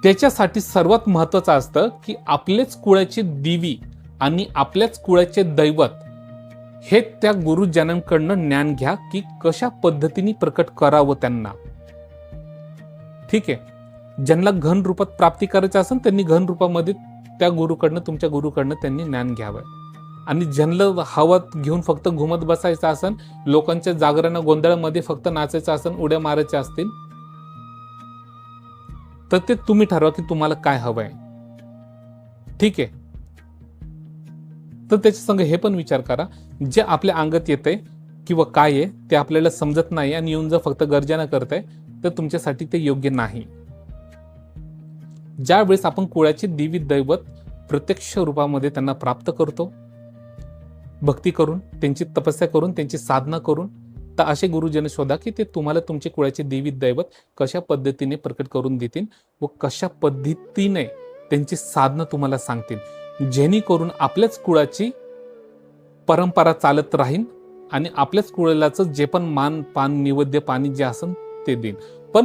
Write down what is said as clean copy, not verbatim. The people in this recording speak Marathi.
त्याच्यासाठी सर्वात महत्वाचं असतं की आपलेच कुळाचे दिवी आणि आपल्याच कुळाचे दैवत हे त्या गुरुजनांकडनं ज्ञान घ्या की कशा पद्धतीने प्रकट करावं त्यांना. ठीक आहे, ज्यांना घन रूपात प्राप्ती करायचं असेल त्यांनी घन रूपामध्ये त्या गुरुकडनं, तुमच्या गुरुकडनं त्यांनी ज्ञान घ्यावं. आणि ज्यांना हवत घेऊन फक्त घुमत बसायचं असेल, लोकांच्या जागरण गोंधळामध्ये फक्त नाचायचं असेल, उड्या मारायच्या असतील, तर ते तुम्ही ठरवा की तुम्हाला काय हवंय. ठीक आहे, तर त्याच्या संग हे पण विचार करा, जे आपल्या अंगात येतंय किंवा काय आहे ते आपल्याला समजत नाही आणि येऊन जर फक्त गर्जना करताय तर तुमच्यासाठी ते योग्य नाही. ज्या वेळेस आपण कुळाचे देवी दैवत प्रत्यक्ष रूपामध्ये त्यांना प्राप्त करतो, भक्ती करून, त्यांची तपस्या करून, त्यांची साधना करून, तर असे गुरुजन शोधा की ते तुम्हाला तुमचे कुळाचे देवी दैवत कशा पद्धतीने प्रकट करून देतील व कशा पद्धतीने त्यांची साधना तुम्हाला सांगतील, जेणेकरून आपल्याच कुळाची परंपरा चालत राहील आणि आपल्याच कुळाचं जे पण मान पान नैवेद्य पाणी जे असेल ते देईल. पण